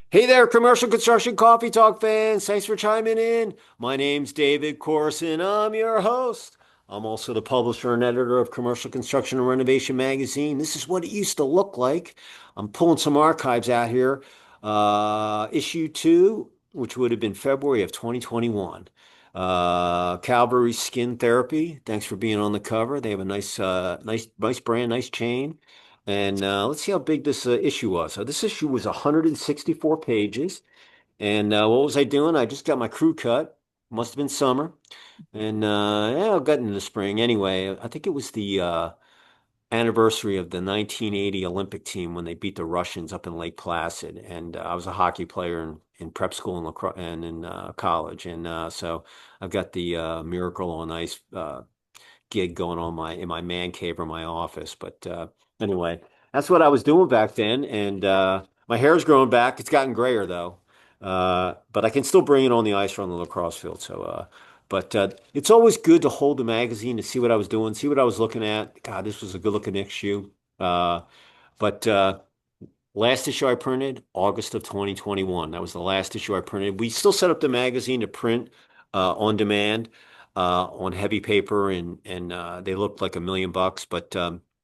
Hey there, commercial construction coffee talk fans. Thanks for chiming in. My name's David Corson. I'm your host. I'm also the publisher and editor of Commercial Construction and Renovation Magazine. This is what it used to look like. I'm pulling some archives out here. Issue 2, which would have been February of 2021. Calvary Skin Therapy. Thanks for being on the cover. They have a nice brand, nice chain. And let's see how big this issue was. So this issue was 164 pages. And what was I doing? I just got my crew cut. Must have been summer. And yeah, I got into the spring. Anyway, I think it was the anniversary of the 1980 Olympic team when they beat the Russians up in Lake Placid. And I was a hockey player in prep school and, and in college. And so I've got the Miracle on Ice gig going on in my man cave or my office. But anyway, that's what I was doing back then, and my hair's growing back. It's gotten grayer though, but I can still bring it on the ice or on the lacrosse field. So, but it's always good to hold the magazine to see what I was doing, see what I was looking at. God, this was a good looking issue. But last issue I printed, August of 2021. That was the last issue I printed. We still set up the magazine to print on demand on heavy paper, and they looked like $1 million, but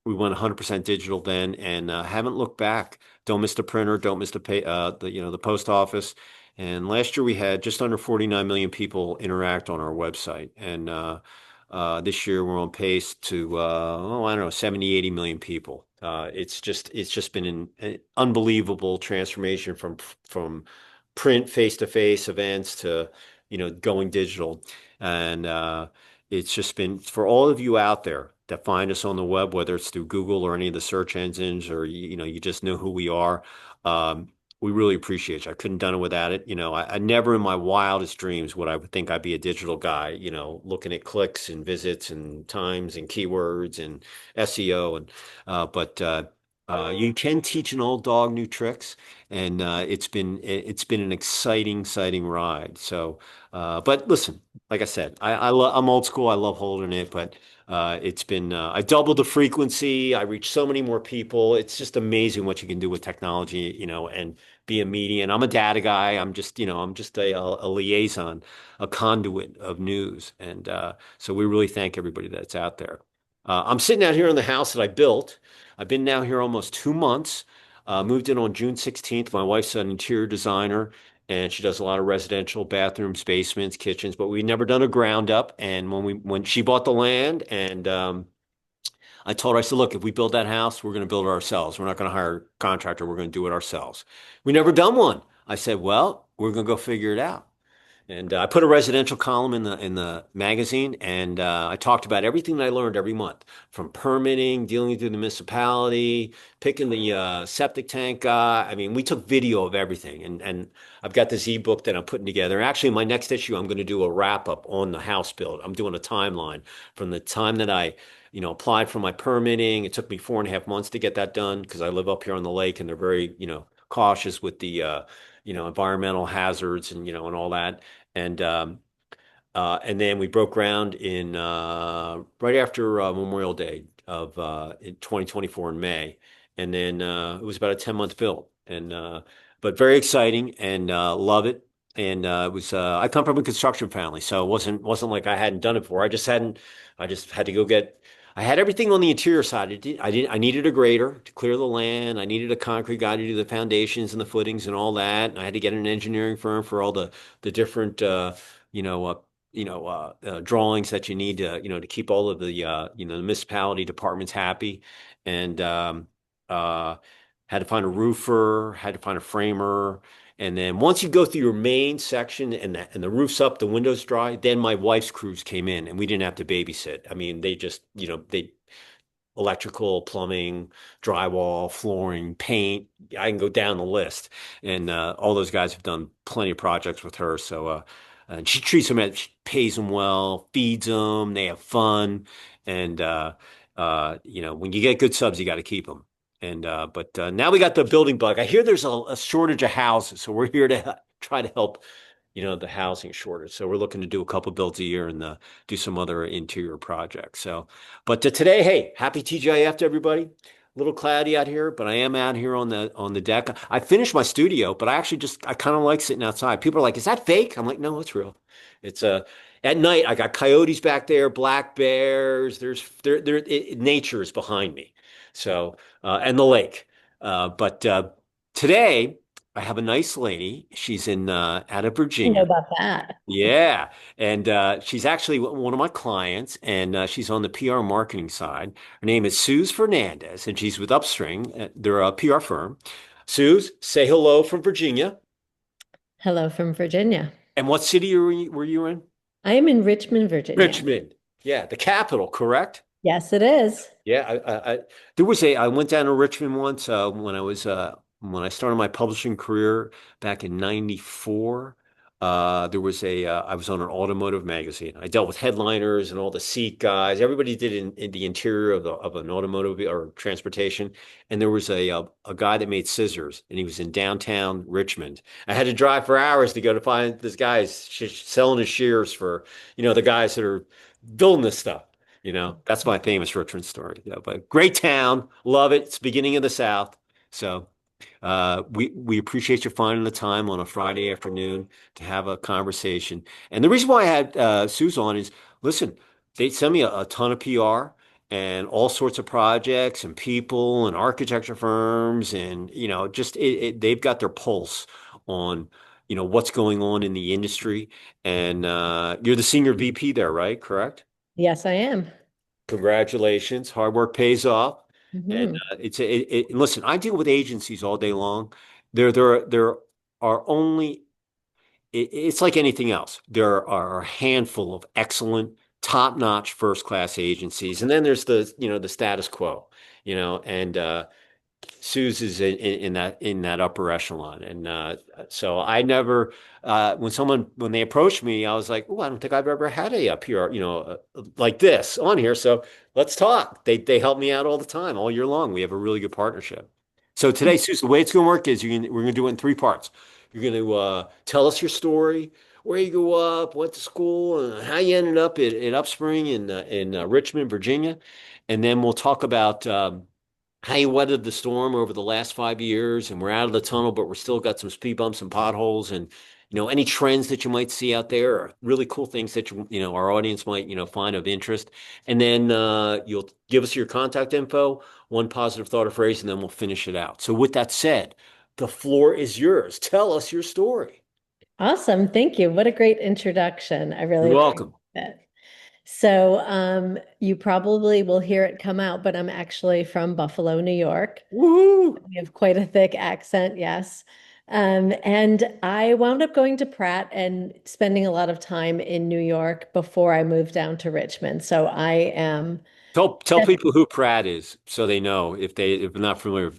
we went 100% digital then, and haven't looked back. Don't miss the printer. Don't miss the post office. And last year we had just under 49 million people interact on our website, and this year we're on pace to I don't know, 70, 80 million people. It's just been an unbelievable transformation from print face-to-face events to going digital. And it's just been for all of you out there that find us on the web, whether it's through Google or any of the search engines, or you just know who we are. We really appreciate you. I couldn't have done it without it. I never in my wildest dreams would I would think I'd be a digital guy, looking at clicks and visits and times and keywords and SEO. But you can teach an old dog new tricks, and it's been an exciting ride. So, but listen, like I said, I'm old school. I love holding it, but I doubled the frequency. I reach so many more people. It's just amazing what you can do with technology, and be a median. I'm a data guy. I'm just a liaison, a conduit of news. And so we really thank everybody that's out there. I'm sitting out here in the house that I built. I've been now here almost 2 months. Moved in on June 16th. My wife's an interior designer, and she does a lot of residential bathrooms, basements, kitchens, but we've never done a ground up. And when she bought the land, and I told her, I said, look, if we build that house, we're going to build it ourselves. We're not going to hire a contractor. We're going to do it ourselves. We never done one. I said, well, we're going to go figure it out. And I put a residential column in the magazine, and I talked about everything that I learned every month, from permitting, dealing through the municipality, picking the septic tank guy. I mean, we took video of everything, and I've got this ebook that I'm putting together. Actually, in my next issue, I'm going to do a wrap up on the house build. I'm doing a timeline from the time that I applied for my permitting. It took me 4.5 months to get that done because I live up here on the lake, and they're very cautious with the environmental hazards and all that. And then we broke ground in right after Memorial Day of in 2024 in May, and then it was about a 10-month build, and but very exciting, and love it. And it was I come from a construction family, so it wasn't like I hadn't done it before. I just had to go get. I had everything on the interior side. I needed a grader to clear the land. I needed a concrete guy to do the foundations and the footings and all that. And I had to get an engineering firm for all the different you know uh, drawings that you need to keep all of the municipality departments happy. And had to find a roofer, had to find a framer. And then once you go through your main section and the roof's up, the windows dry, then my wife's crews came in and we didn't have to babysit. I mean, they just, they electrical, plumbing, drywall, flooring, paint. I can go down the list. And all those guys have done plenty of projects with her. So and she treats them, she pays them well, feeds them, they have fun. And when you get good subs, you got to keep them. And but now we got the building bug. I hear there's a shortage of houses, so we're here to try to help, the housing shortage. So we're looking to do a couple builds a year and do some other interior projects. So, but today, hey, happy TGIF to everybody. A little cloudy out here, but I am out here on the deck. I finished my studio, but I kind of like sitting outside. People are like, "Is that fake?" I'm like, "No, it's real." It's at night. I got coyotes back there, black bears. Nature is behind me. So and the lake. But today I have a nice lady. She's in out of I know Virginia. about that. Yeah. And she's actually one of my clients, and she's on the PR marketing side. Her name is Susan Fernandez, and she's with UPSpring. They're a PR firm. Suze, say hello from Virginia. Hello from Virginia. And what city were you in? I am in Richmond, Virginia. Richmond. Yeah, the capital, correct? Yes, it is. Yeah, I went down to Richmond once when I started my publishing career back in '94. I was on an automotive magazine. I dealt with headliners and all the seat guys. Everybody did in the interior of an automotive or transportation. And there was a guy that made scissors, and he was in downtown Richmond. I had to drive for hours to go to find this guy selling his shears for the guys that are building this stuff. That's my famous Richmond story. Yeah, but great town, love it. It's the beginning of the South. So we appreciate you finding the time on a Friday afternoon to have a conversation. And the reason why I had Suze on is, listen, they send me a ton of PR and all sorts of projects and people and architecture firms and just they've got their pulse on what's going on in the industry. And you're the senior VP there, right? Correct? Yes, I am. Congratulations. Hard work pays off. And Hmm. listen, I deal with agencies all day long. There are only, it's like anything else. There are a handful of excellent, top-notch, first-class agencies. And then there's the status quo, and Suze is in that upper echelon, and so I never when they approached me, I was like, "Oh, I don't think I've ever had a PR, like this on here." So let's talk. They help me out all the time, all year long. We have a really good partnership. So today, Suze, the way it's going to work is we're going to do it in three parts. You're going to tell us your story, where you grew up, went to school, and how you ended up at Upspring in Richmond, Virginia, and then we'll talk about. How you weathered the storm over the last 5 years, and we're out of the tunnel, but we're still got some speed bumps and potholes, and any trends that you might see out there, or really cool things that our audience might find of interest, and then you'll give us your contact info, one positive thought or phrase, and then we'll finish it out. So, with that said, the floor is yours. Tell us your story. Awesome. Thank you. What a great introduction. I really You're appreciate welcome. it. So, you probably will hear it come out, but I'm actually from Buffalo, New York. Woohoo! We have quite a thick accent, yes. And I wound up going to Pratt and spending a lot of time in New York before I moved down to Richmond. So I am. Tell people who Pratt is, so they know if they're not familiar.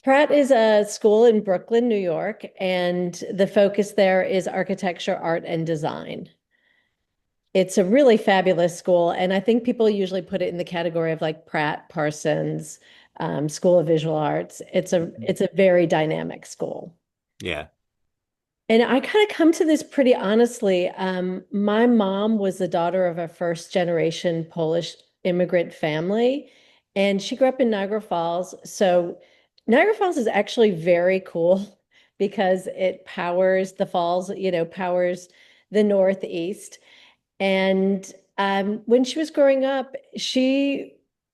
Pratt is a school in Brooklyn, New York, and the focus there is architecture, art, and design. It's a really fabulous school, and I think people usually put it in the category of like Pratt, Parsons, School of Visual Arts. It's a very dynamic school. Yeah. And I kind of come to this pretty honestly. My mom was the daughter of a first generation Polish immigrant family, and she grew up in Niagara Falls. So Niagara Falls is actually very cool because it powers the falls, powers the Northeast. And when she was growing up, she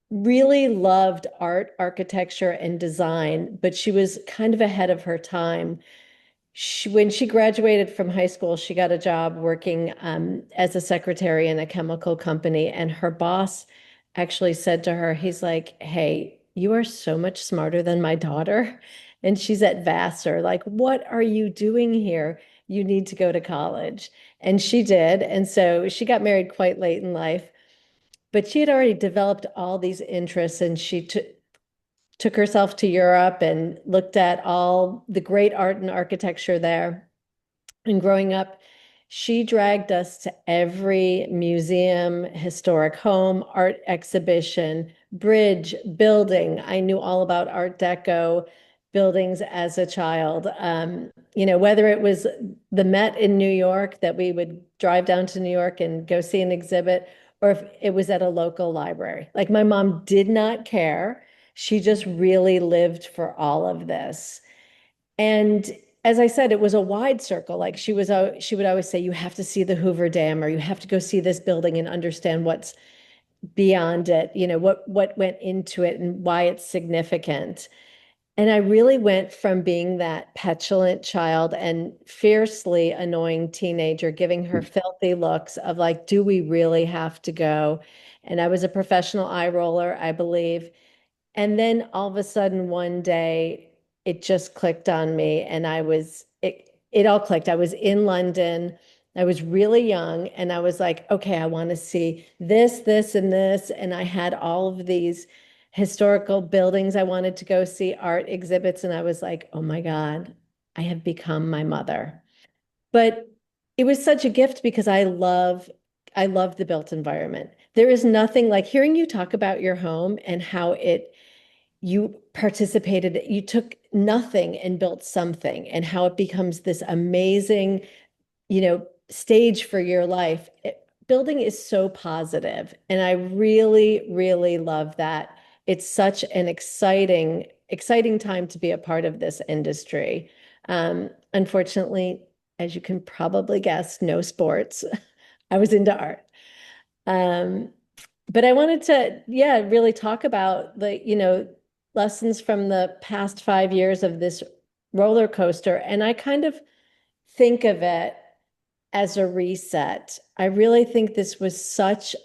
really loved art, architecture, and design, but she was kind of ahead of her time. When she graduated from high school, she got a job working as a secretary in a chemical company. And her boss actually said to her, he's like, "Hey, you are so much smarter than my daughter." And she's at Vassar. Like, what are you doing here? You need to go to college. And she did. And so she got married quite late in life, but she had already developed all these interests and she took herself to Europe and looked at all the great art and architecture there. And growing up, she dragged us to every museum, historic home, art exhibition, bridge, building. I knew all about Art Deco buildings as a child. Whether it was the Met in New York that we would drive down to New York and go see an exhibit, or if it was at a local library. Like my mom did not care. She just really lived for all of this. And as I said, it was a wide circle. Like she would always say, you have to see the Hoover Dam, or you have to go see this building and understand what's beyond it, what went into it and why it's significant. And I really went from being that petulant child and fiercely annoying teenager, giving her filthy looks of like, do we really have to go? And I was a professional eye roller, I believe. And then all of a sudden one day it just clicked on me and it all clicked. I was in London. I was really young and I was like, okay, I want to see this, this, and this. And I had all of these historical buildings I wanted to go see, art exhibits. And I was like, oh my God, I have become my mother. But it was such a gift because I love the built environment. There is nothing like hearing you talk about your home and how you participated, you took nothing and built something, and how it becomes this amazing, stage for your life. Building is so positive, and I really, really love that. It's such an exciting time to be a part of this industry. Unfortunately, as you can probably guess, no sports. I was into art. Um, but I wanted to, yeah, really talk about lessons from the past 5 years of this roller coaster. And I kind of think of it as a reset. I really think this was such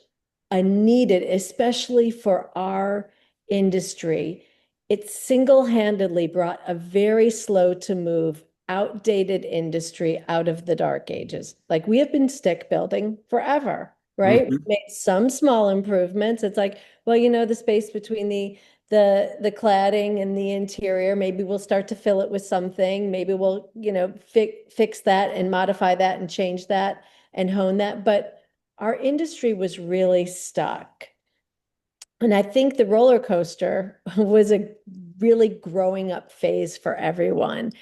a needed, especially for our industry. It single-handedly brought a very slow to move, outdated industry out of the dark ages. Like we have been stick building forever, right? Mhm. We've made some small improvements. It's like, well, the space between the cladding and the interior, maybe we'll start to fill it with something. Maybe we'll, fix that and modify that and change that and hone that. But our industry was really stuck. And I think the roller coaster was a really growing up phase for everyone.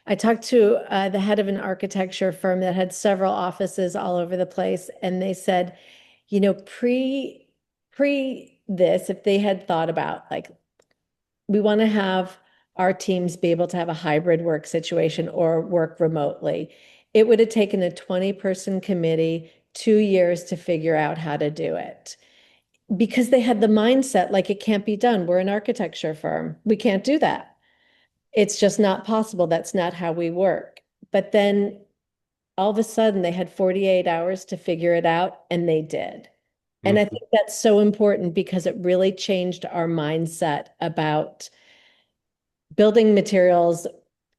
I talked to the head of an architecture firm that had several offices all over the place, and they said, pre this, if they had thought about like we want to have our teams be able to have a hybrid work situation or work remotely, it would have taken a 20-person committee 2 years to figure out how to do it because they had the mindset like it can't be done. We're an architecture firm. We can't do that. It's just not possible. That's not how we work. But then all of a sudden they had 48 hours to figure it out, and they did. And I Mhm. think that's so important because it really changed our mindset about building materials,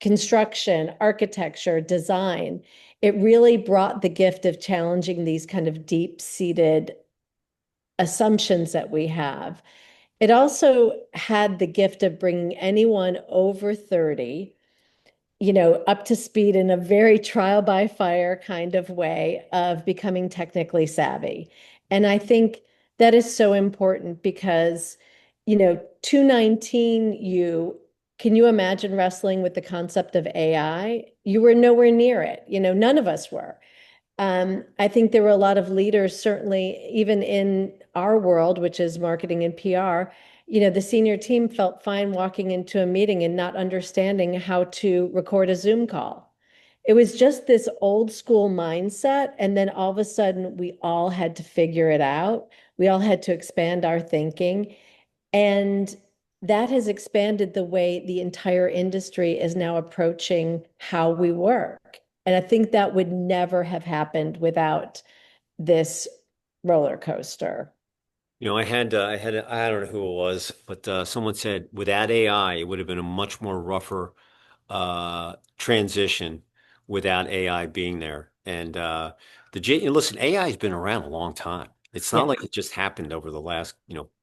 construction, architecture, design. It really brought the gift of challenging these kind of deep-seated assumptions that we have. It also had the gift of bringing anyone over 30, up to speed in a very trial by fire kind of way of becoming technically savvy. And I think that is so important because, 219, can you imagine wrestling with the concept of AI? You were nowhere near it. None of us were. I think there were a lot of leaders, certainly even in our world, which is marketing and PR. The senior team felt fine walking into a meeting and not understanding how to record a Zoom call. It was just this old school mindset. And then all of a sudden, we all had to figure it out. We all had to expand our thinking. And that has expanded the way the entire industry is now approaching how we work. And I think that would never have happened without this roller coaster. I don't know who it was, but someone said without AI, it would have been a much more rougher transition without AI being there. And listen, AI has been around a long time. It's not Yeah. like it just happened over the last,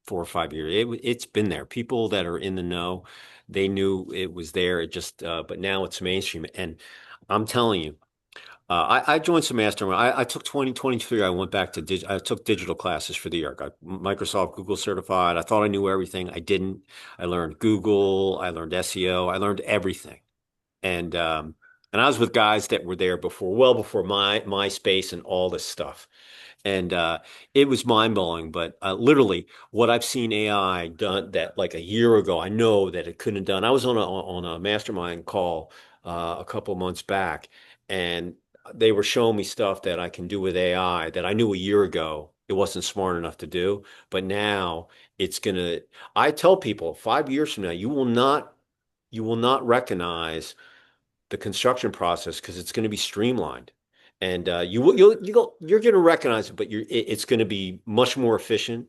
4 or 5 years. It's been there. People that are in the know, they knew it was there. But now it's mainstream. And I'm telling you. I joined some mastermind. I took 2023. I went back to I took digital classes for the year. Got Microsoft, Google certified. I thought I knew everything. I didn't. I learned Google. I learned SEO. I learned everything. And I was with guys that were there before, well before my MySpace and all this stuff. And it was mind-blowing. But literally, what I've seen AI done that like a year ago, I know that it couldn't have done. I was on a mastermind call a couple of months back, and they were showing me stuff that I can do with AI that I knew a year ago it wasn't smart enough to do. But now it's gonna. I tell people 5 years from now, you will not recognize the construction process because it's going to be streamlined. And you're going to recognize it, but it's going to be much more efficient,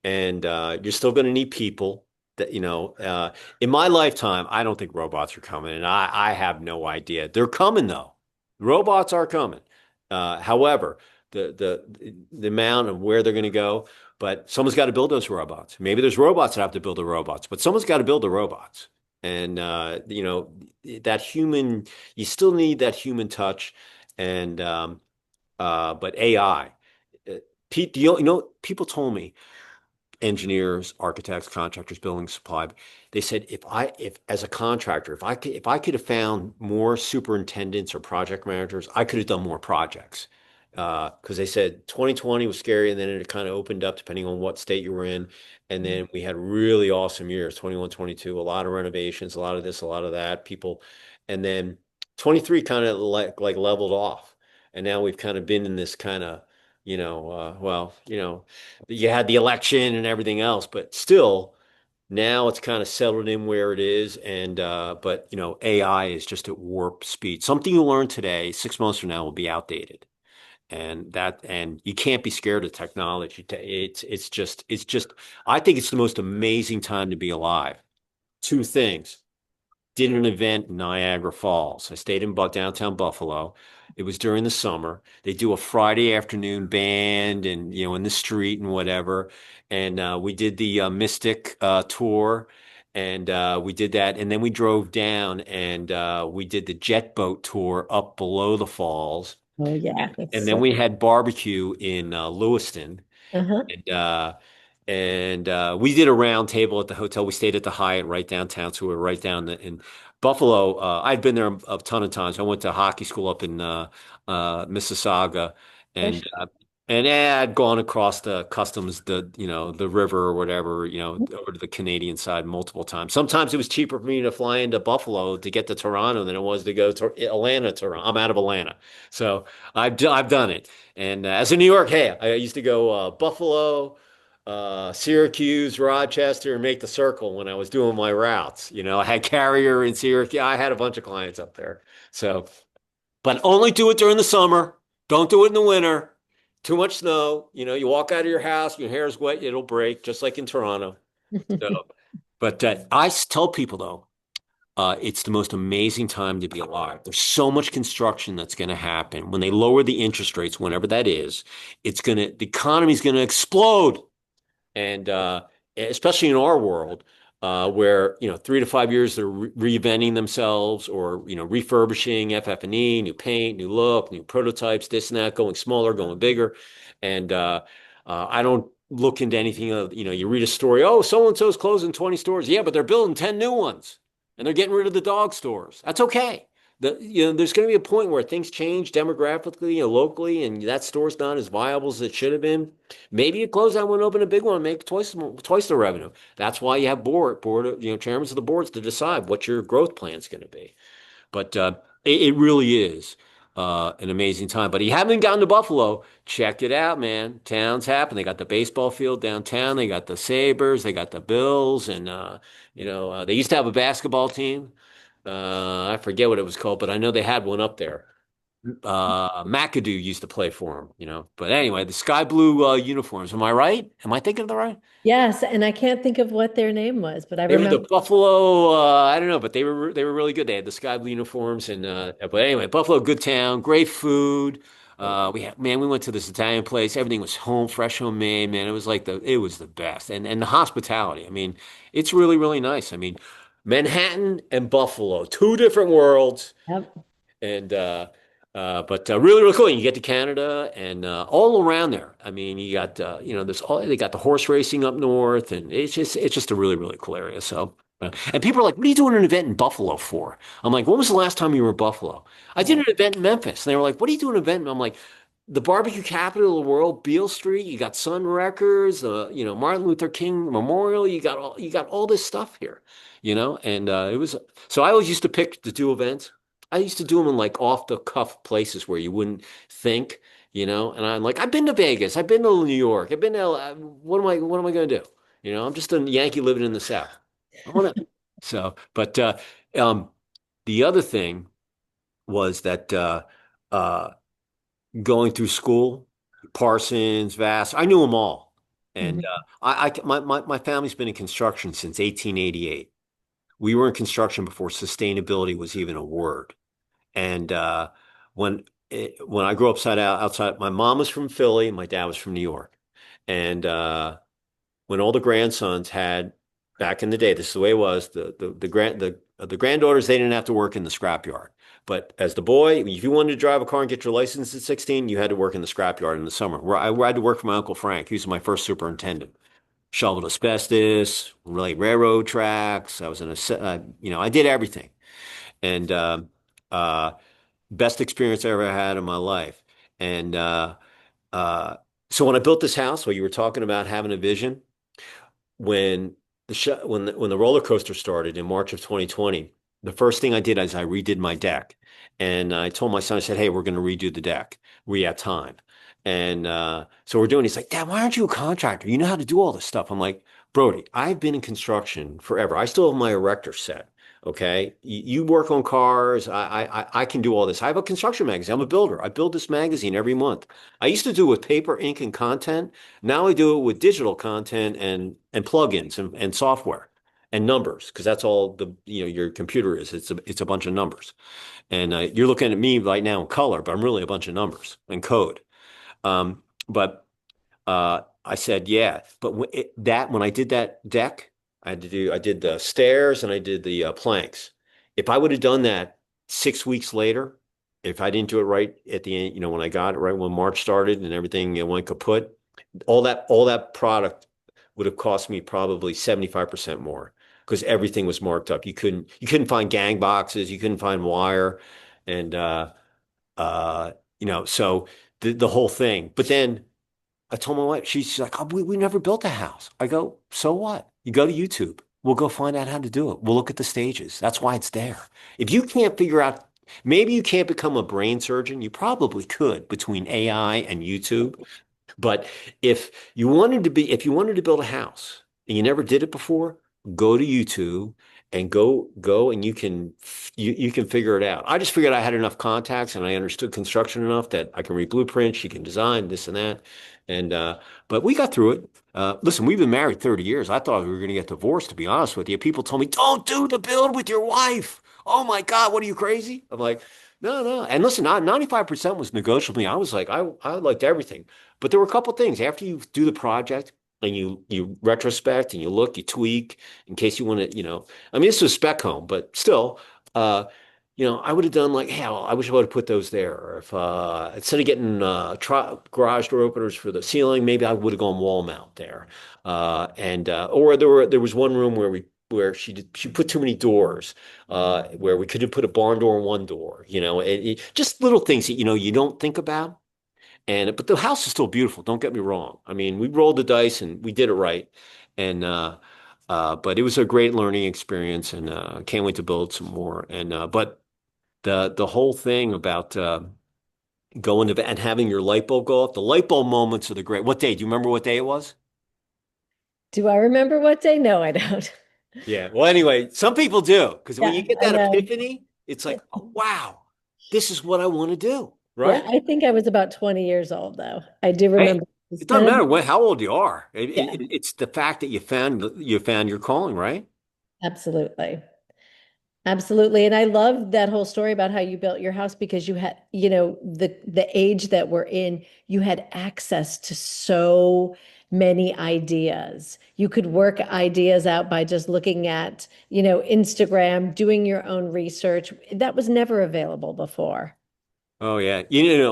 and you're still going to need people. That in my lifetime, I don't think robots are coming, and I have no idea. They're coming though. Robots are coming. However, the amount of where they're going to go, but someone's got to build those robots. Maybe there's robots that have to build the robots, but someone's got to build the robots. And that human, you still need that human touch, and but AI. Pete, people told me engineers, architects, contractors, building supply. They said if as a contractor, if I could have found more superintendents or project managers, I could have done more projects. Because they said 2020 was scary, and then it kind of opened up depending on what state you were in. And then we had really awesome years, 21, 22, a lot of renovations, a lot of this, a lot of that, people. And then 23 kind of like leveled off. And now we've kind of been in this kind of, you had the election and everything else, but still now it's kind of settled in where it is. And but AI is just at warp speed. Something you learn today, 6 months from now will be outdated. And you can't be scared of technology. It's just I think it's the most amazing time to be alive. Two things. Did an event in Niagara Falls. I stayed in downtown Buffalo. It was during the summer. They do a Friday afternoon band and in the street and whatever. And we did the Mystic tour, and we did that. And then we drove down and we did the jet boat tour up below the falls. Oh yeah, that's And then so. we had barbecue in Lewiston. Uh-huh. And we did a round table at the hotel. We stayed at the Hyatt right downtown, so we were right down in Buffalo. I'd been there a ton of times. I went to hockey school up in Mississauga, For and sure. I'd gone across the customs, the river or whatever, over to the Canadian side multiple times. Sometimes it was cheaper for me to fly into Buffalo to get to Toronto than it was to go to Atlanta, Toronto. I'm out of Atlanta, so I've done it. And as a New York, hey, I used to go Buffalo, Syracuse, Rochester, and make the circle when I was doing my routes. I had Carrier in Syracuse. I had a bunch of clients up there. So, but only do it during the summer. Don't do it in the winter. Too much snow. You walk out of your house, your hair's wet, it'll break, just like in Toronto. So, but I tell people though, it's the most amazing time to be alive. There's so much construction that's going to happen. When they lower the interest rates, whenever that is, the economy's going to explode. And especially in our world, where 3 to 5 years they're reinventing themselves, or refurbishing FF&E, new paint, new look, new prototypes, this and that, going smaller, going bigger. And I don't look into anything of, you read a story, oh, so and so's closing 20 stores. Yeah, but they're building 10 new ones, and they're getting rid of the dog stores. That's okay. There's going to be a point where things change demographically, locally, and that store's not as viable as it should have been. Maybe you close that one, open a big one, and make twice the revenue. That's why you have chairmen of the boards to decide what your growth plan is going to be. But it really is an amazing time. But if you haven't gotten to Buffalo, check it out, man. Town's happening. They got the baseball field downtown. They got the Sabres. They got the Bills, and they used to have a basketball team. I forget what it was called, but I know they had one up there. McAdoo used to play for him, But anyway, the sky blue uniforms. Am I right? Am I thinking of the right? Yes, and I can't think of what their name was, but I They were the remember. Buffalo. I don't know, but they were really good. They had the sky blue uniforms, and but anyway, Buffalo, good town, great food. We went to this Italian place. Everything was fresh, homemade. Man, it was the best, and the hospitality. I mean, it's really really nice. I mean, Manhattan and Buffalo, two different worlds. Yep. And but really, really cool. You get to Canada and all around there. I mean, you got they got the horse racing up north, and it's just a really, really cool area. So, and people are like, "What are you doing an event in Buffalo for?" I'm like, "When was the last time you were in Buffalo?" I did Yeah. an event in Memphis, and they were like, "What are you doing an event?" I'm like, the barbecue capital of the world, Beale Street. You got Sun Records, Martin Luther King Memorial. You got all this stuff here, and it was so I always used to pick to do events. I used to do them in like off the cuff places where you wouldn't think, and I'm like, I've been to Vegas, I've been to New York, I've been to LA. What am I going to do? I'm just a Yankee living in the South. I want to. So, but um, the other thing was that uh, going through school, Parsons, Vass, I knew them all. And Mhm. my family's been in construction since 1888. We were in construction before sustainability was even a word. And when when I grew up outside, my mom was from Philly, my dad was from New York. And when all the grandsons had back in the day, this is the way it was. The granddaughters, they didn't have to work in the scrapyard. But as the boy, if you wanted to drive a car and get your license at 16, you had to work in the scrapyard in the summer. Where I had to work for my Uncle Frank. He was my first superintendent. Shoveled asbestos, laid railroad tracks. I was I did everything. And uh, best experience I ever had in my life. And uh, so when I built this house, where you were talking about having a vision, when when the roller coaster started in March of 2020, the first thing I did is I redid my deck, and I told my son, I said, "Hey, we're going to redo the deck. We have time." And so we're doing. He's like, "Dad, why aren't you a contractor? You know how to do all this stuff." I'm like, "Brody, I've been in construction forever. I still have my erector set. Okay, you work on cars. I can do all this. I have a construction magazine. I'm a builder. I build this magazine every month. I used to do it with paper, ink, and content. Now I do it with digital content and plugins and software and numbers because that's all your computer is. It's a bunch of numbers. And you're looking at me right now in color, but I'm really a bunch of numbers and code. But I said, yeah. But when I did that deck, I did the stairs and I did the planks. If I would have done that 6 weeks later, if I didn't do it right at the end, when I got it right when March started and everything went kaput, all that product would have cost me probably 75% more because everything was marked up. You couldn't find gang boxes, you couldn't find wire, and so the whole thing. But then I told my wife, she's like, oh, we never built a house. I go, so what? You go to YouTube. We'll go find out how to do it. We'll look at the stages. That's why it's there. If you can't figure out, maybe you can't become a brain surgeon. You probably could between AI and YouTube. But if you wanted to build a house and you never did it before, go to YouTube and go and you can figure it out. I just figured I had enough contacts and I understood construction enough that I can read blueprints, you can design this and that. And but we got through it. Listen, we've been married 30 years. I thought we were going to get divorced, to be honest with you. People told me, "Don't do the build with your wife." Oh my God, what are you crazy? I'm like, no, no. And listen, 95% was negotiable. I was like, I liked everything. But there were a couple things after you do the project and you retrospect and you look, you tweak in case you want to, I mean, this was spec home, but still, uh, I would have done like, hey, well, I wish I would have put those there. Or if instead of getting garage door openers for the ceiling, maybe I would have gone wall mount there. And or there was one room where she put too many doors, where we could have put a barn door and one door, just little things that you don't think about. But the house is still beautiful. Don't get me wrong. I mean, we rolled the dice and we did it right. And but it was a great learning experience, and can't wait to build some more. And but the whole thing about going to and having your light bulb go off, the light bulb moments are the great. What day? Do you remember what day it was? Do I remember what day? No, I don't. Yeah. Well, anyway, some people do because when you Yeah, get I that know. epiphany, it's like, oh, wow, this is what I want to do, Yeah, right? I think I was about 20 years old though. I do Hey, remember it doesn't kind matter of, how old you are. yeah, It's the fact that you found your calling, right? absolutely. Absolutely. And I love that whole story about how you built your house because you had, the age that we're in, you had access to so many ideas. You could work ideas out by just looking at, Instagram, doing your own research. That was never available before. Oh yeah,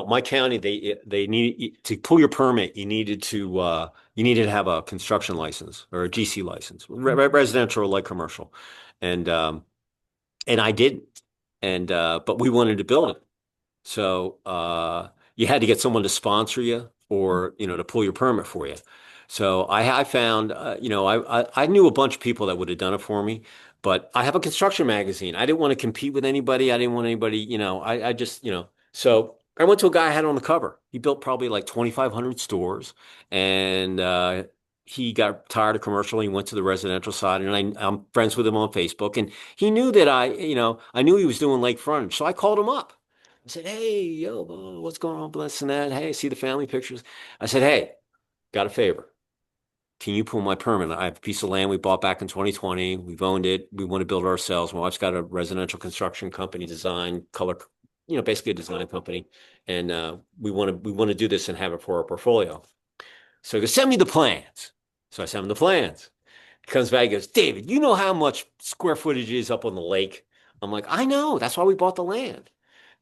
my county they need to pull your permit. You needed to have a construction license or a GC license, residential or light commercial, and I didn't, and but we wanted to build it. So, you had to get someone to sponsor you or, to pull your permit for you. So I found, I knew a bunch of people that would have done it for me, but I have a construction magazine. I didn't want to compete with anybody. I didn't want anybody, I just, so I went to a guy I had on the cover. He built probably like 2,500 stores and, he got tired of commercial. He went to the residential side, and I'm friends with him on Facebook. And he knew that I knew he was doing lake frontage, so I called him up. I said, "Hey, yo, what's going on, bless and that? Hey, see the family pictures." I said, "Hey, got a favor. Can you pull my permit? I have a piece of land we bought back in 2020. We've owned it. We want to build it ourselves. My wife's got a residential construction company, design, color, basically a design company, and we want to do this and have it for our portfolio." So he goes, "Send me the plans." So I sent him the plans. He comes back, he goes, "David, you know how much square footage is up on the lake?" I'm like, "I know. That's why we bought the land."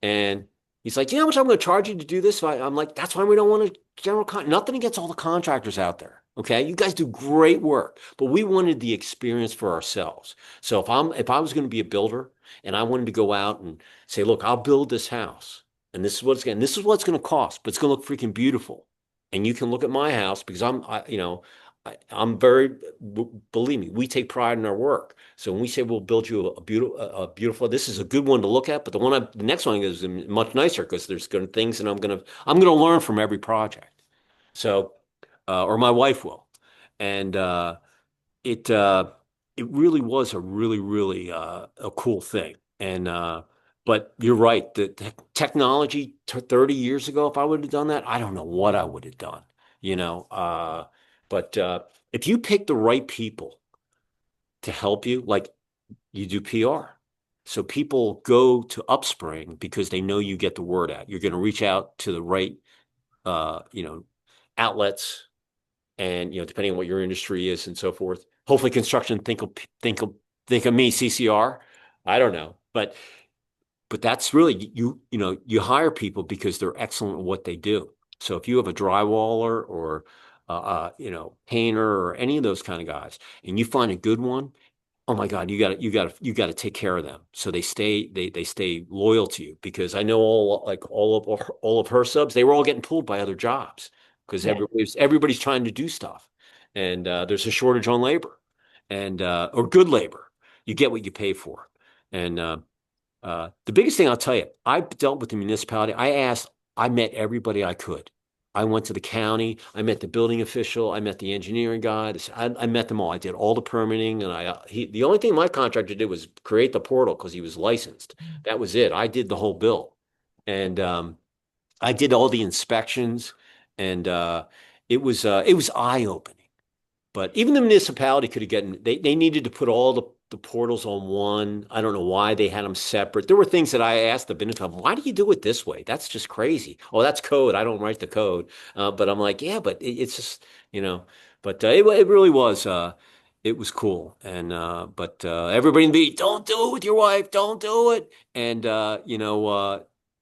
And he's like, "You know how much I'm going to charge you to do this?" So I'm like, "That's why we don't want a nothing against all the contractors out there. Okay. You guys do great work, but we wanted the experience for ourselves. So if I was going to be a builder and I wanted to go out and say, look, I'll build this house and this is what's going to cost, but it's going to look freaking beautiful. And you can look at my house because I'm very, believe me, we take pride in our work. So when we say we'll build you a beautiful, this is a good one to look at, but the next one is much nicer because there's going to things that I'm going to learn from every project. So, or my wife will, and it uh, it really was a really really a cool thing. And but you're right, the technology 30 years ago, if I would have done that, I don't know what I would have done. You know, but if you pick the right people to help you, like you do PR. So people go to UPSpring because they know you get the word out. You're going to reach out to the right, uh, you know, outlets, and depending on what your industry is and so forth. Hopefully, construction think of me, CCR. I don't know, but that's really you hire people because they're excellent at what they do. So if you have a drywaller or painter or any of those kind of guys, and you find a good one, oh my God, you got to take care of them. So they stay loyal to you because I know all of her subs, they were all getting pulled by other jobs because Yeah. everybody's trying to do stuff. And there's a shortage on labor and or good labor. You get what you pay for. And the biggest thing I'll tell you, I dealt with the municipality. I met everybody I could. I went to the county. I met the building official. I met the engineering guy. I met them all. I did all the permitting, and the only thing my contractor did was create the portal because he was licensed. That was it. I did the whole bill, and I did all the inspections, and it was eye-opening. But even the municipality could have gotten, they needed to put all the portals on one. I don't know why they had them separate. There were things that I asked the business, why do you do it this way? That's just crazy. Oh, that's code. I don't write the code. But I'm like, yeah, but it's just, but it really was, it was cool. And, but everybody in the beat, don't do it with your wife. Don't do it. And,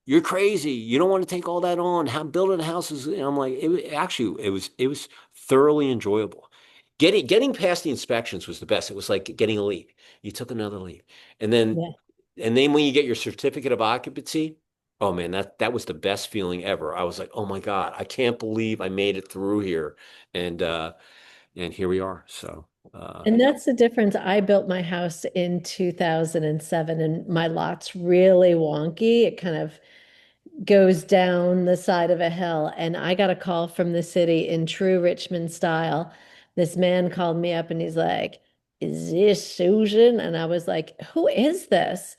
you're crazy. You don't want to take all that on. How building a house is, I'm like, it was thoroughly enjoyable. Getting past the inspections was the best. It was like getting a leap. You took another leap. And then Yeah. and then when you get your certificate of occupancy, oh man, that was the best feeling ever. I was like, "Oh my God, I can't believe I made it through here." And here we are. So, And that's the difference. I built my house in 2007 and my lot's really wonky. It kind of goes down the side of a hill. And I got a call from the city in true Richmond style. This man called me up and he's like, "Is this Susan?" And I was like, "Who is this?"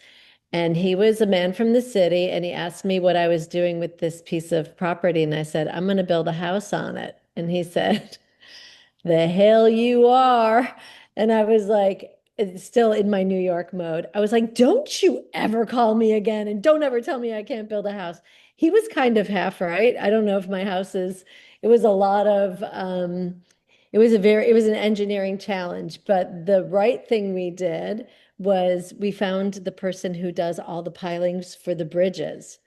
And he was a man from the city and he asked me what I was doing with this piece of property. And I said, "I'm going to build a house on it." And he said, "The hell you are." And I was like, it's still in my New York mode. I was like, "Don't you ever call me again and don't ever tell me I can't build a house." He was kind of half right. I don't know if my house is, it was a lot of, it was an engineering challenge, but the right thing we did was we found the person who does all the pilings for bridges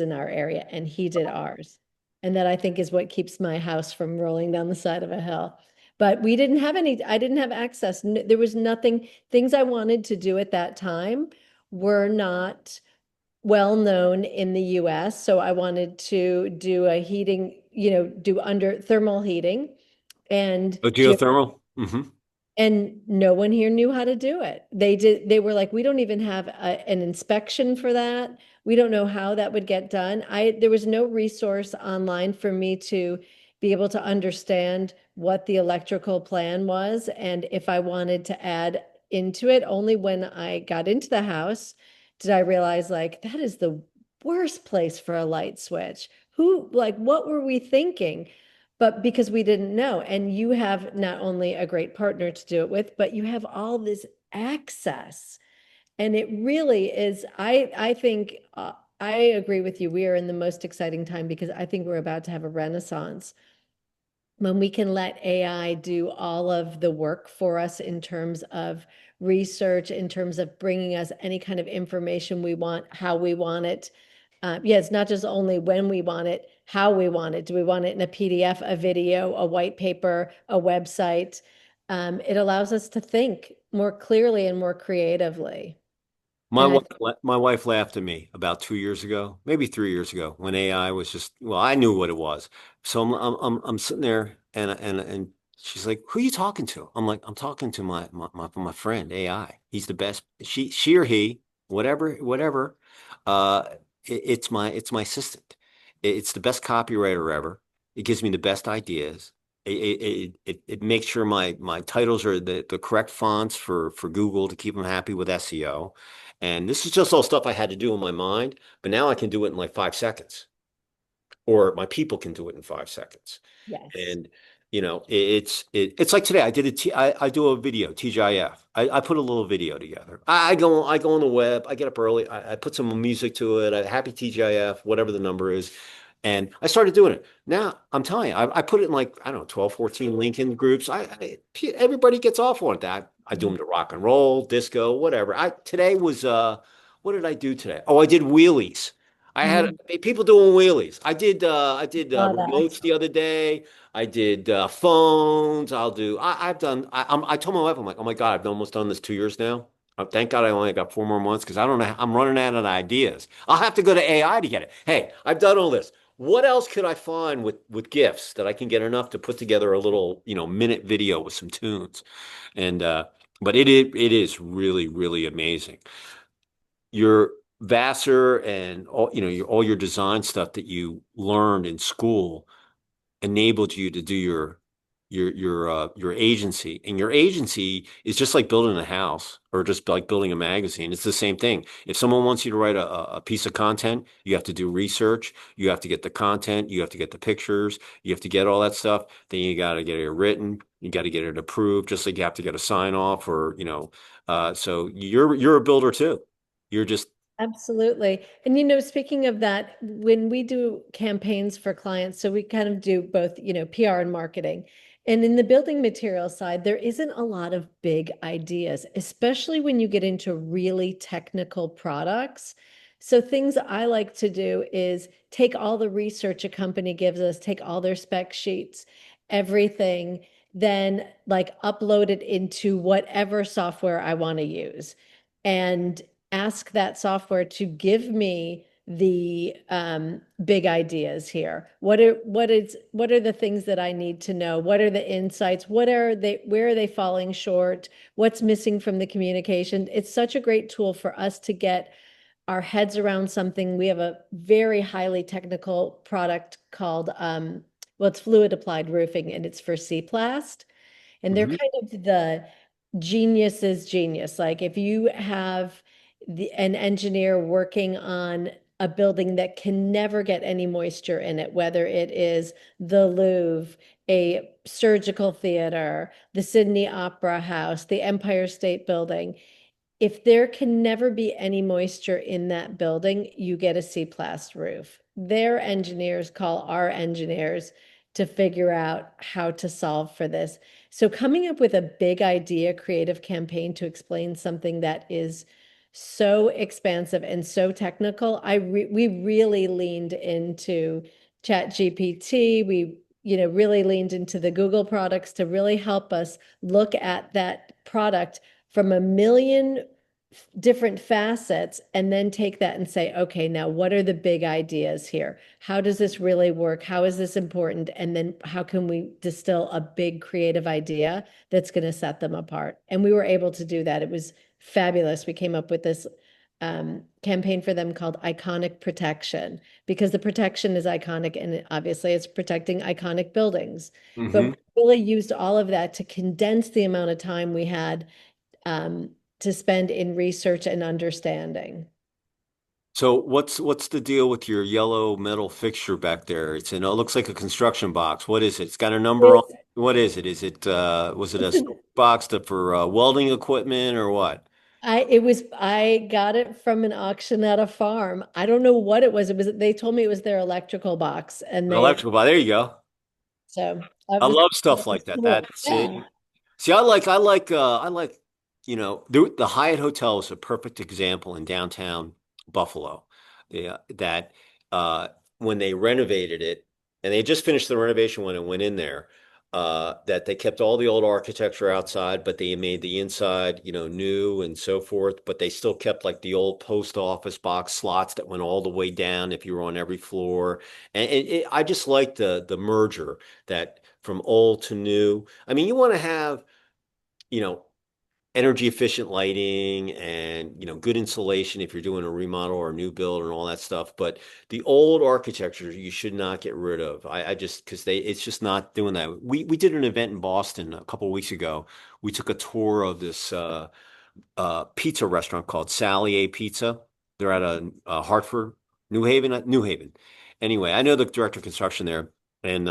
in our area, and he did ours. And that I think is what keeps my house from rolling down the side of a hill. But we didn't have any, I didn't have access. There was nothing, things I wanted to do at that time were not well known in the US. So I wanted to do a heating, do under thermal heating and Oh, geothermal? Mm-hmm. and no one here knew how to do it. They were like, we don't even have an inspection for that. We don't know how that would get done. There was no resource online for me to be able to understand what the electrical plan was. And if I wanted to add into it, only when I got into the house did I realize like that is the worst place for a light switch. What were we thinking? But because we didn't know, and you have not only a great partner to do it with, but you have all this access. And it really is, I think, I agree with you. We are in the most exciting time because I think we're about to have a renaissance when we can let AI do all of the work for us in terms of research, in terms of bringing us any kind of information we want, how we want it. Yeah, it's not just only when we want it, how we want it. Do we want it in a PDF, a video, a white paper, a website? It allows us to think more clearly and more creatively. My And I, wife, my wife laughed at me about 2 years ago, maybe 3 years ago, when AI was just, well, I knew what it was. So I'm sitting there and she's like, "Who are you talking to?" I'm like, "I'm talking to my friend AI. He's the best." She or he, whatever. Uh, it's my assistant. It's the best copywriter ever. It gives me the best ideas. It makes sure my titles are the correct fonts for Google to keep them happy with SEO. And this is just all stuff I had to do in my mind, but now I can do it in like 5 seconds, or my people can do it in 5 seconds. yes. And it's like today I did I do a video TGIF. I put a little video together. I go on the web. I get up early. I put some music to it. Happy TGIF, whatever the number is. And I started doing it. Now I'm telling you, I put it in like, I don't know, 12, 14 LinkedIn groups. Everybody gets off on that. I do them to rock and roll, disco, whatever. I today was what did I do today? Oh, I did wheelies. I had Mhm. people doing wheelies. I did Oh, that. remotes the other day. I did phones. I've done. I told my wife, I'm like, oh my God, I've almost done this 2 years now. Thank God I only got 4 more months because I don't know. I'm running out of ideas. I'll have to go to AI to get it. Hey, I've done all this. What else could I find with GIFs that I can get enough to put together a little, minute video with some tunes? And but it is really, really amazing. Your Vassar and all your design stuff that you learned in school enabled you to do your agency. And your agency is just like building a house or just like building a magazine. It's the same thing. If someone wants you to write a piece of content, you have to do research, you have to get the content, you have to get the pictures, you have to get all that stuff, then you got to get it written, you got to get it approved, just like you have to get a sign off, or so you're a builder too. You're just Absolutely. And speaking of that, when we do campaigns for clients, so we kind of do both, PR and marketing. And in the building material side, there isn't a lot of big ideas, especially when you get into really technical products. So things I like to do is take all the research a company gives us, take all their spec sheets, everything, then like upload it into whatever software I want to use. And ask that software to give me the big ideas here. What are the things that I need to know? What are the insights? Where are they falling short? What's missing from the communication? It's such a great tool for us to get our heads around something. We have a very highly technical product called well, it's fluid applied roofing and it's for C-plast. And they're Mhm. kind of the genius is genius. Like if you have an engineer working on a building that can never get any moisture in it, whether it is the Louvre, a surgical theater, the Sydney Opera House, the Empire State Building, if there can never be any moisture in that building, you get a C-plast roof. Their engineers call our engineers to figure out how to solve for this. So coming up with a big idea, creative campaign to explain something that is so expansive and so technical, we really leaned into ChatGPT. We, really leaned into the Google products to really help us look at that product from a million different facets and then take that and say, okay, now what are the big ideas here? How does this really work? How is this important? And then how can we distill a big creative idea that's going to set them apart? And we were able to do that. It was fabulous. We came up with this campaign for them called Iconic Protection, because the protection is iconic and obviously it's protecting iconic buildings. But Hmm. we really used all of that to condense the amount of time we had um, to spend in research and understanding. So what's the deal with your yellow metal fixture back there? It looks like a construction box. What is it? It's got a number on. It's, What is it? Is it was it a it's an, storage box for welding equipment or what? I got it from an auction at a farm. I don't know what it was. They told me it was their electrical box and An they, electrical box. There you go. so I love that stuff was like that. cool. That's it. Yeah, See, I like, the Hyatt Hotel is a perfect example in downtown Buffalo. Yeah, that uh, when they renovated it, and they just finished the renovation when it went in there, that they kept all the old architecture outside, but they made the inside, new and so forth. But they still kept like the old post office box slots that went all the way down if you were on every floor. And I just like the merger that from old to new. I mean, you want to have, you know, energy efficient lighting and, good insulation if you're doing a remodel or a new build and all that stuff. But the old architecture you should not get rid of. I just because it's just not doing that. We did an event in Boston a couple of weeks ago. We took a tour of this pizza restaurant called Sally A Pizza. They're at Hartford, New Haven, New Haven. Anyway, I know the director of construction there, and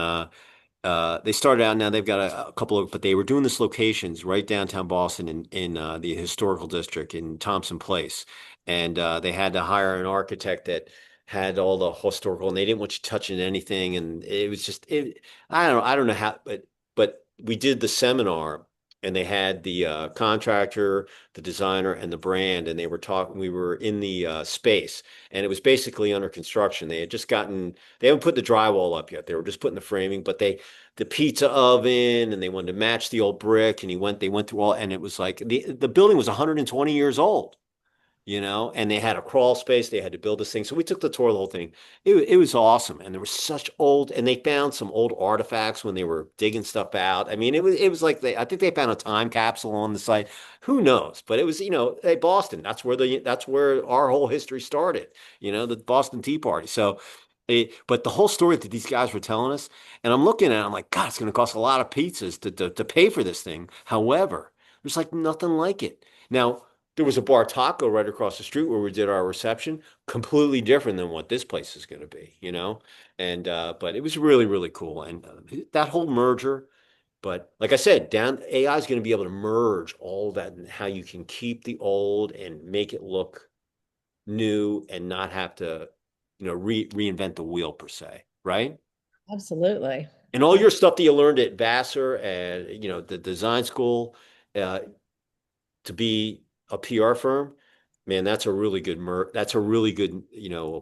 they started out now they've got a couple of, but they were doing this locations right downtown Boston in the historical district in Thompson Place, and they had to hire an architect that had all the historical, and they didn't want you touching anything, and it was just it. I don't know how, but we did the seminar. And they had the contractor, the designer, and the brand, and they were talking. We were in the space, and it was basically under construction. They had just gotten, they haven't put the drywall up yet. They were just putting the framing, but the pizza oven and they wanted to match the old brick and they went through all, and it was like the building was 120 years old, and they had a crawl space. They had to build this thing. So we took the tour of the whole thing. It was awesome. And there was such old, and they found some old artifacts when they were digging stuff out. I mean, it was like I think they found a time capsule on the site. Who knows? But it was, hey, Boston, that's where our whole history started, the Boston Tea Party. So but the whole story that these guys were telling us, and I'm looking at it, I'm like, God, it's going to cost a lot of pizzas to pay for this thing. However, there's like nothing like it. Now, there was a bar taco right across the street where we did our reception, completely different than what this place is going to be. And but it was really, really cool. And that whole merger, but like I said, down AI is going to be able to merge all that and how you can keep the old and make it look new and not have to, reinvent the wheel per se, right? absolutely. And all your stuff that you learned at Vassar and the design school, uh, to be a PR firm, man, that's a really good,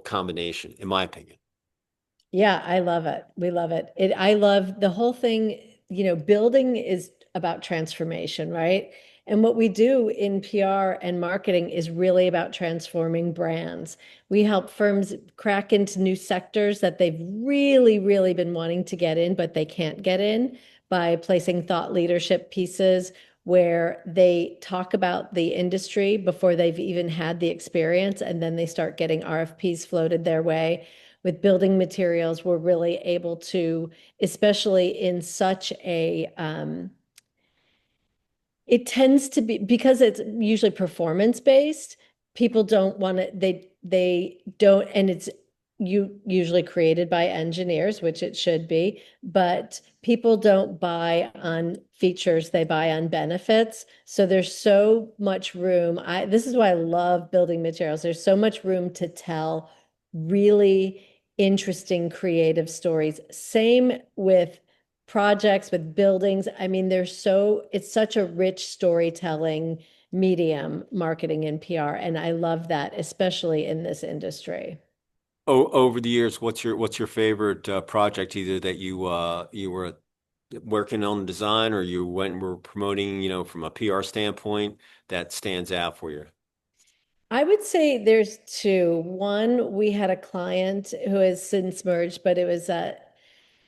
combination, in my opinion. Yeah, I love it. We love it. I love the whole thing, building is about transformation, right? And what we do in PR and marketing is really about transforming brands. We help firms crack into new sectors that they've really, really been wanting to get in, but they can't get in by placing thought leadership pieces where they talk about the industry before they've even had the experience, and then they start getting RFPs floated their way with building materials. We're really able to, especially in such a, it tends to be because it's usually performance based. People don't want to, they don't, and it's usually created by engineers, which it should be, but people don't buy on features, they buy on benefits. So there's so much room. This is why I love building materials. There's so much room to tell really interesting creative stories. Same with projects, with buildings. I mean, it's such a rich storytelling medium, marketing and PR. And I love that, especially in this industry. Over the years, what's your favorite project, either that you were working on design or you went and were promoting, from a PR standpoint, that stands out for you? I would say there's two. One, we had a client who has since merged, but it was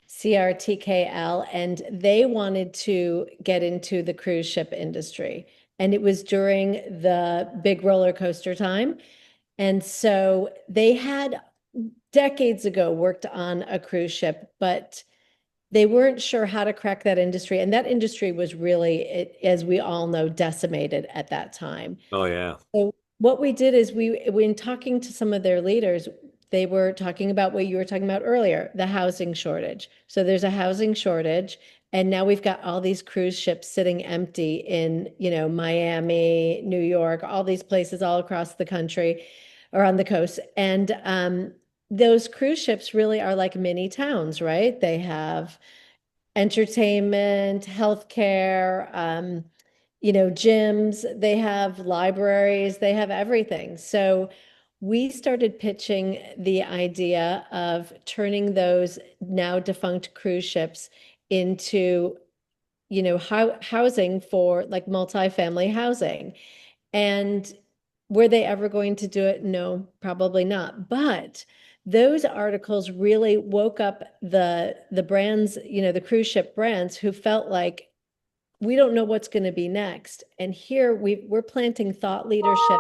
CRTKL, and they wanted to get into the cruise ship industry. And it was during the big roller coaster time. And so they had decades ago worked on a cruise ship, but they weren't sure how to crack that industry. And that industry was really, as we all know, decimated at that time. Oh yeah. So what we did is when talking to some of their leaders, they were talking about what you were talking about earlier, the housing shortage. So there's a housing shortage, and now we've got all these cruise ships sitting empty in, Miami, New York, all these places all across the country or on the coast. And those cruise ships really are like mini towns, right? They have entertainment, healthcare, gyms, they have libraries, they have everything. So we started pitching the idea of turning those now defunct cruise ships into, housing for like multifamily housing. And were they ever going to do it? No, probably not. But those articles really woke up the brands, the cruise ship brands who felt like we don't know what's going to be next. And here we're planting thought leadership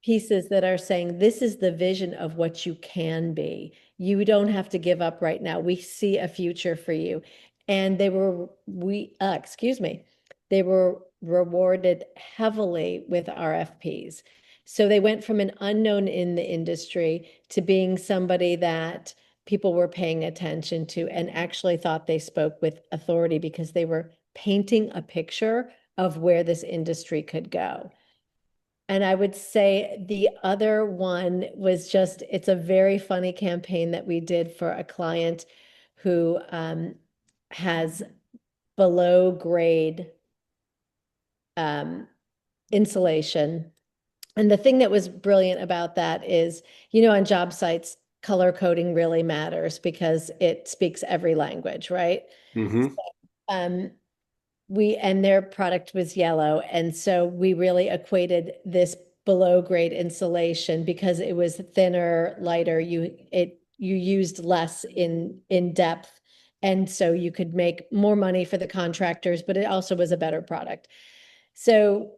pieces that are saying this is the vision of what you can be. You don't have to give up right now. We see a future for you. And excuse me, they were rewarded heavily with RFPs. So they went from an unknown in the industry to being somebody that people were paying attention to and actually thought they spoke with authority because they were painting a picture of where this industry could go. And I would say the other one was it's a very funny campaign that we did for a client who has below grade um, insulation. And the thing that was brilliant about that is, on job sites, color coding really matters because it speaks every language, right? Mm-hmm. Um, and their product was yellow. And so we really equated this below grade insulation because it was thinner, lighter. You used less in depth. And so you could make more money for the contractors, but it also was a better product. So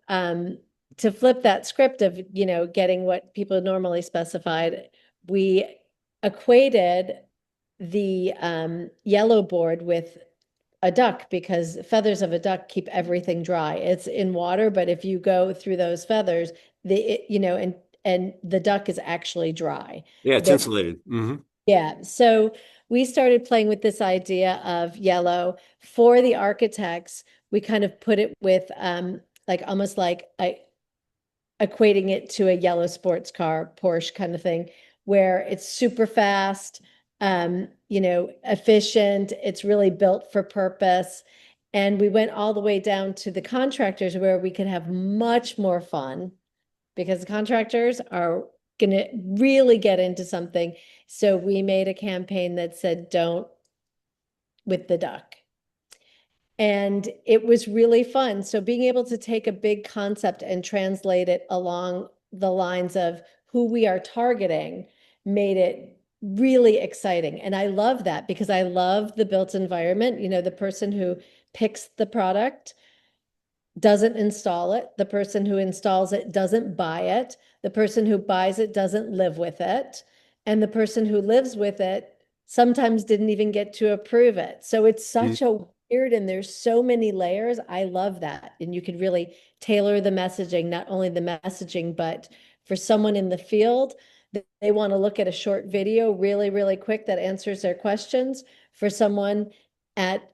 to flip that script of, getting what people normally specified, we equated the yellow board with a duck because feathers of a duck keep everything dry. It's in water, but if you go through those feathers, and the duck is actually dry. Yeah, it's There, insulated. Mm-hmm. yeah. So we started playing with this idea of yellow for the architects. We kind of put it with like almost like equating it to a yellow sports car, Porsche kind of thing, where it's super fast, efficient. It's really built for purpose. And we went all the way down to the contractors where we could have much more fun because the contractors are going to really get into something. So we made a campaign that said, don't with the duck. And it was really fun. So being able to take a big concept and translate it along the lines of who we are targeting made it really exciting. And I love that because I love the built environment. The person who picks the product doesn't install it. The person who installs it doesn't buy it. The person who buys it doesn't live with it. And the person who lives with it sometimes didn't even get to approve it. So it's such a weird, and there's so many layers. I love that. And you could really tailor the messaging, not only the messaging, but for someone in the field, they want to look at a short video really, really quick that answers their questions. For someone at,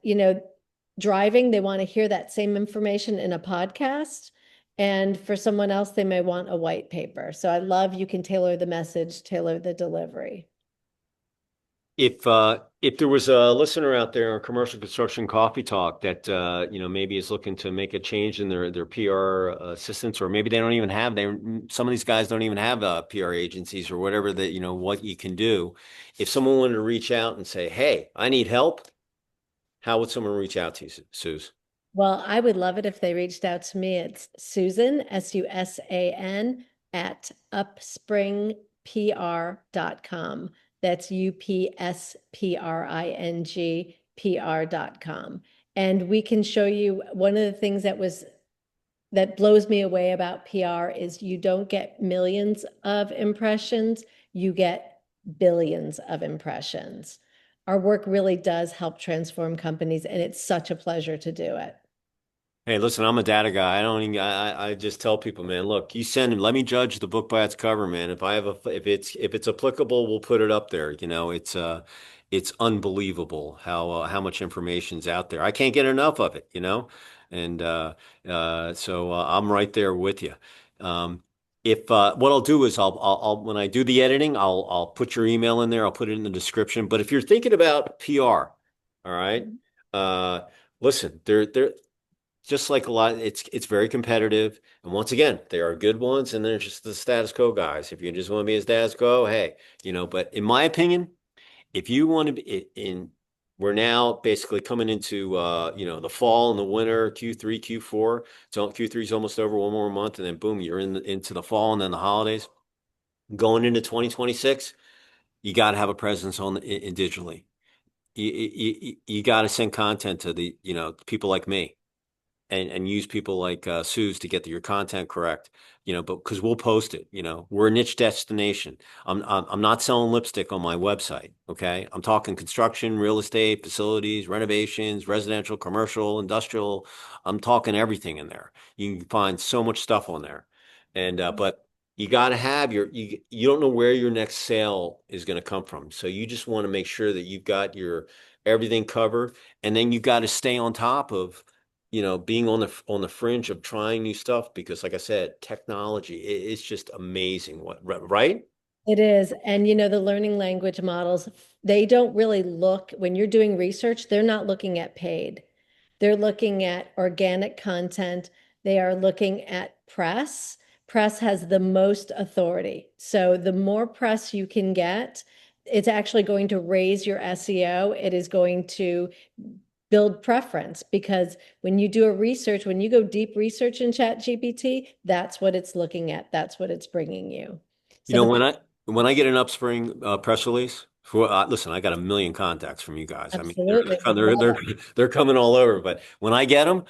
driving, they want to hear that same information in a podcast. And for someone else, they may want a white paper. So I love you can tailor the message, tailor the delivery. If there was a listener out there on Commercial Construction Coffee Talk that maybe is looking to make a change in their PR assistants, or maybe they don't even have some of these guys don't even have PR agencies or whatever that what you can do. If someone wanted to reach out and say, "Hey, I need help," how would someone reach out to you, Suze? Well, I would love it if they reached out to me. It's Susan, Susan, at upspringpr.com. That's UPSpring PR.com. We can show you one of the things that blows me away about PR is you don't get millions of impressions, you get billions of impressions. Our work really does help transform companies, and it's such a pleasure to do it. Hey, listen, I'm a data guy. I don't even, I just tell people, man, look, you send him, let me judge the book by its cover, man. If I have a, if it's applicable, we'll put it up there. It's unbelievable how much information's out there. I can't get enough of it, and, I'm right there with you. If, what I'll do is when I do the editing, I'll put your email in there. I'll put it in the description. But if you're thinking about PR, all right, uh, listen, there just like a lot, it's very competitive. And once again, there are good ones, and there's just the status quo guys. If you just want to be a status quo, hey, but in my opinion, if you want to be we're now basically coming into the fall and the winter, Q3, Q4. So Q3 is almost over, one more month, and then boom, you're into the fall and then the holidays. Going into 2026, you got to have a presence in digitally. You got to send content to the people like me and use people like Suze to get your content correct, but because we'll post it, we're a niche destination. I'm not selling lipstick on my website, okay? I'm talking construction, real estate, facilities, renovations, residential, commercial, industrial. I'm talking everything in there. You can find so much stuff on there, and but you got to have you don't know where your next sale is going to come from, so you just want to make sure that you've got your everything covered, and then you got to stay on top of being on the fringe of trying new stuff because, like I said, technology it's just amazing. Right? It is. And the learning language models, they don't really look, when you're doing research, they're not looking at paid. They're looking at organic content. They are looking at press. Press has the most authority. So the more press you can get, it's actually going to raise your SEO. It is going to build preference because when you do when you go deep research in ChatGPT, that's what it's looking at. That's what it's bringing you. You So know, the when I get an Upspring press release for listen, I got a million contacts from you guys. I mean, absolutely they're love they're it. they're coming all over. But when I get them,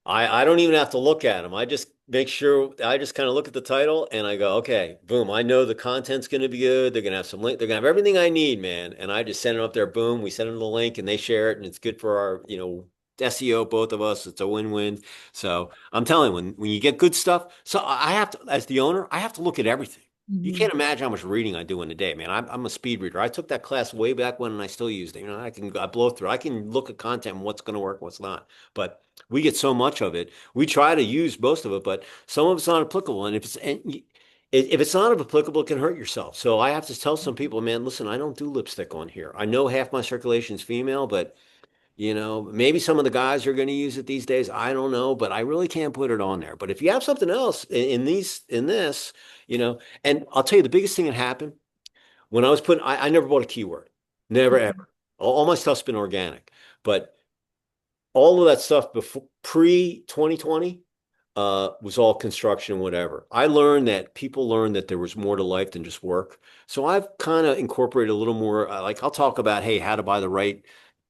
I don't even have to look at them. I just make sure I just kind of look at the title and I go, okay, boom. I know the content's going to be good. They're going to have some link. They're going to have everything I need, man. And I just send it up there. Boom. We send them the link and they share it, and it's good for our SEO, both of us. It's a win-win. So I'm telling you, when you get good stuff, so I have to, as the owner, I have to look at everything. You Mhm. can't imagine how much reading I do in a day, man. I'm a speed reader. I took that class way back when, and I still use it. I blow through. I can look at content and what's going to work, what's not. But we get so much of it. We try to use most of it, but some of it's not applicable. And if it's not applicable, it can hurt yourself. So I have to tell some people, man, listen, I don't do lipstick on here. I know half my circulation is female, but maybe some of the guys are going to use it these days. I don't know, but I really can't put it on there. But if you have something else in this, and I'll tell you the biggest thing that happened when I was putting, I never bought a keyword, never ever. All my stuff's been organic, but all of that stuff before pre 2020 was all construction and whatever. I learned that people learned that there was more to life than just work. So I've kind of incorporated a little more, like I'll talk about, hey, how to buy the right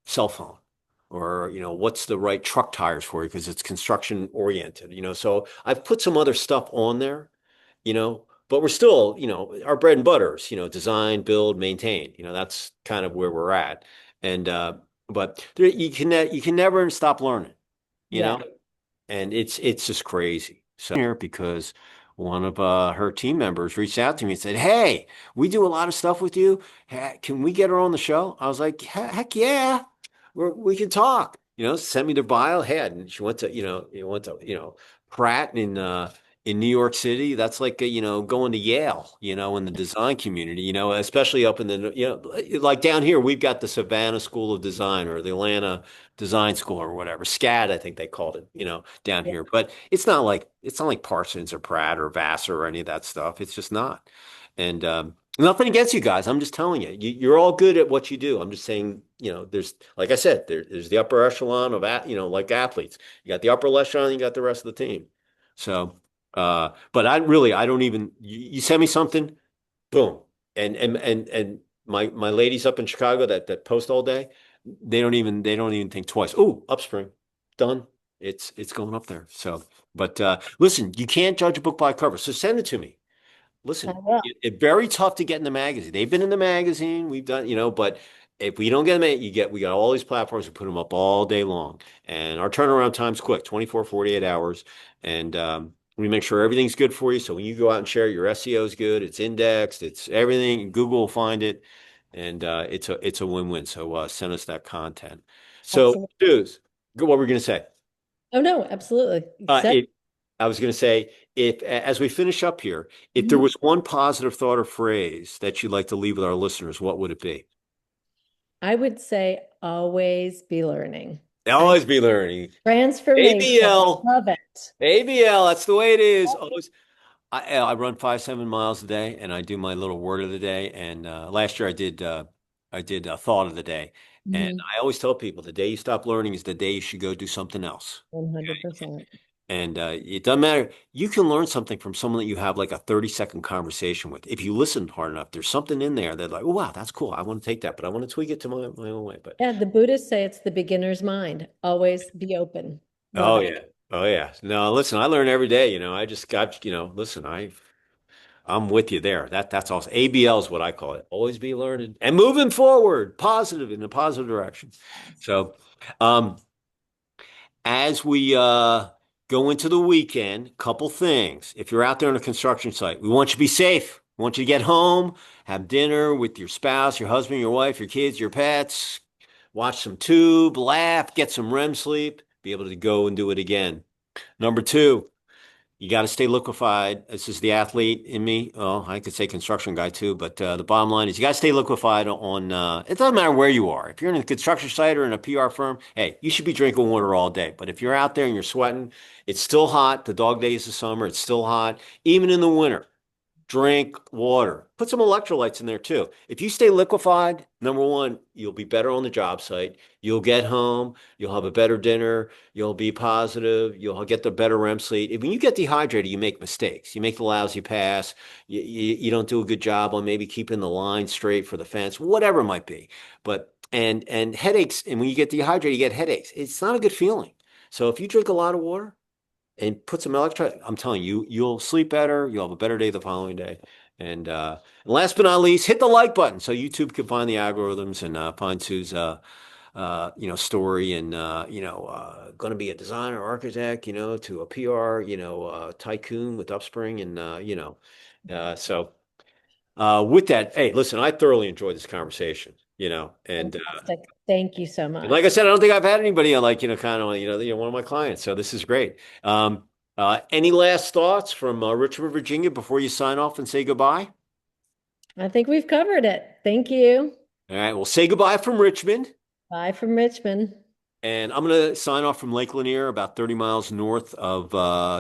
cell phone or, what's the right truck tires for you because it's construction oriented, So I've put some other stuff on there, but we're still, our bread and butter is, design, build, maintain, that's kind of where we're at. And, but you can never stop learning, you Yeah. know, and it's just crazy. So here because one of her team members reached out to me and said, "Hey, we do a lot of stuff with you. Can we get her on the show?" I was like, "Heck yeah, we can talk." Send me their bio. Hey, and she went to Pratt in New York City. That's like going to Yale. In the design community. Especially up in the like down here, we've got the Savannah School of Design or the Atlanta Design School or whatever. SCAD, I think they called it. Down Yeah. here, but it's not like Parsons or Pratt or Vassar or any of that stuff. It's just not. And nothing against you guys. I'm just telling you, you're all good at what you do. I'm just saying, there's, like I said, there's the upper echelon of, like athletes. You got the upper echelon, you got the rest of the team. So, But I don't even, you send me something, boom. And my ladies up in Chicago that post all day, they don't even think twice. Oh, Upspring, done. It's going up there. So, but listen, you can't judge a book by cover. So send it to me. I Listen, will. it's very tough to get in the magazine. They've been in the magazine. We've done, but if we don't get them, we got all these platforms. We put them up all day long, and our turnaround time's quick, 24, 48 hours, and we make sure everything's good for you. So when you go out and share, your SEO is good. It's indexed. It's everything. Google will find it, and it's a win-win. So send us that content. So, Absolutely. Suze, what were we going to say? Oh, no, absolutely. Uh, Except, it, I was going to say, if as we finish up here, if there Mhm. was one positive thought or phrase that you'd like to leave with our listeners, what would it be? I would say always be learning. I Always be learning. Transformation. ABL, Love it. ABL, that's the way it is. Always. I run 5, 7 miles a day, and I do my little word of the day. And last year I did a thought of the day. And Mhm. I always tell people the day you stop learning is the day you should go do something else. 100%. And it doesn't matter. You can learn something from someone that you have like a 30-second conversation with. If you listen hard enough, there's something in there that like, oh, wow, that's cool. I want to take that, but I want to tweak it to my own way. But Yeah, the Buddhists say it's the beginner's mind. Always be open. Love oh it. yeah. Oh yeah. No, listen, I learn every day. I just got, listen, I'm with you there. That's awesome. ABL is what I call it. Always be learning and moving forward, positive in a positive direction. So um as we go into the weekend, couple things. If you're out there on a construction site, we want you to be safe. We want you to get home, have dinner with your spouse, your husband, your wife, your kids, your pets, watch some tube, laugh, get some REM sleep, be able to go and do it again. Number two, you got to stay liquefied. This is the athlete in me. Oh, I could say construction guy too, but the bottom line is you got to stay liquefied on, it doesn't matter where you are. If you're in a construction site or in a PR firm, hey, you should be drinking water all day. But if you're out there and you're sweating, it's still hot. The dog days of summer, it's still hot. Even in the winter, drink water. Put some electrolytes in there too. If you stay liquefied, number one, you'll be better on the job site. You'll get home, you'll have a better dinner, you'll be positive, you'll get the better REM sleep. When you get dehydrated, you make mistakes. You make the lousy pass. You don't do a good job on maybe keeping the line straight for the fence, whatever it might be. But and headaches, and when you get dehydrated, you get headaches. It's not a good feeling. So if you drink a lot of water, and put some electrolyte. I'm telling you, you'll sleep better. You'll have a better day the following day. And last but not least, hit the like button so YouTube can find the algorithms and find Sue's story and going to be a designer, architect, to a PR, tycoon with Upspring and so with that, hey, listen, I thoroughly enjoyed this conversation, Fantastic. Thank you so and like I much. said, I don't think I've had anybody like, kind of, one of my clients. So this is great. Any last thoughts from Richmond, Virginia before you sign off and say goodbye? I think we've covered it. Thank you. All right. Well, say goodbye from Richmond. Bye from Richmond. And I'm going to sign off from Lake Lanier, about 30 miles north of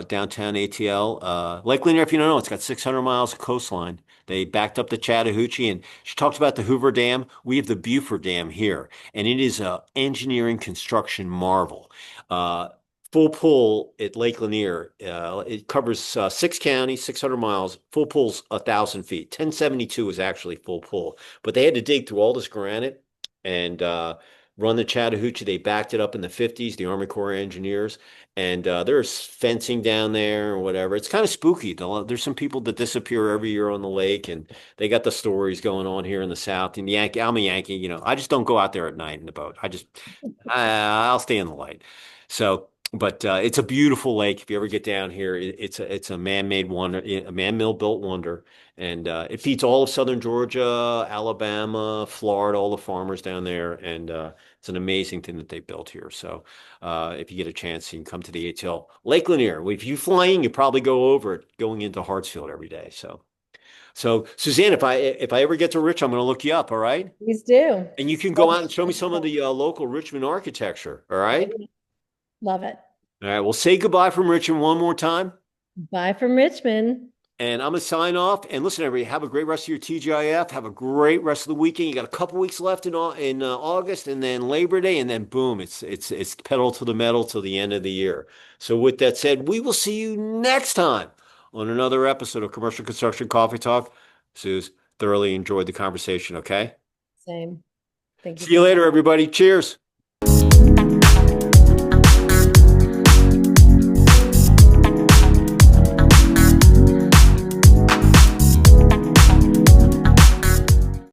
downtown ATL. Lake Lanier, if you don't know, it's got 600 miles of coastline. They backed up the Chattahoochee, and she talked about the Hoover Dam. We have the Beaufort Dam here, and it is a engineering construction marvel. Uh, Full pull at Lake Lanier. It covers 6 counties, 600 miles. Full pull's 1,000 feet. 1072 is actually full pull, but they had to dig through all this granite and run the Chattahoochee. They backed it up in the 50s, the Army Corps of Engineers. And there's fencing down there or whatever. It's kind of spooky. There's some people that disappear every year on the lake, and they got the stories going on here in the South. And I'm a Yankee, I just don't go out there at night in the boat. I'll stay in the light. So, but it's a beautiful lake. If you ever get down here, it's a man-made wonder, a man-mill built wonder, and it feeds all of southern Georgia, Alabama, Florida, all the farmers down there, and it's an amazing thing that they built here. So, if you get a chance, you can come to the ATL Lake Lanier. If you fly in, you probably go over it going into Hartsfield every day. So Suzanne, if I ever get to Rich, I'm going to look you up. All right, Please do. and you can go out and show me some of the local Richmond architecture. All right. Love it. All right. Well, say goodbye from Richmond one more time. Bye from Richmond. And I'm going to sign off. And listen, everybody, have a great rest of your TGIF. Have a great rest of the weekend. You got a couple weeks left in August, and then Labor Day, and then boom, it's pedal to the metal till the end of the year. So with that said, we will see you next time on another episode of Commercial Construction Coffee Talk. Suze, thoroughly enjoyed the conversation, okay? Same. Thank you See you for later, having me. everybody. Cheers.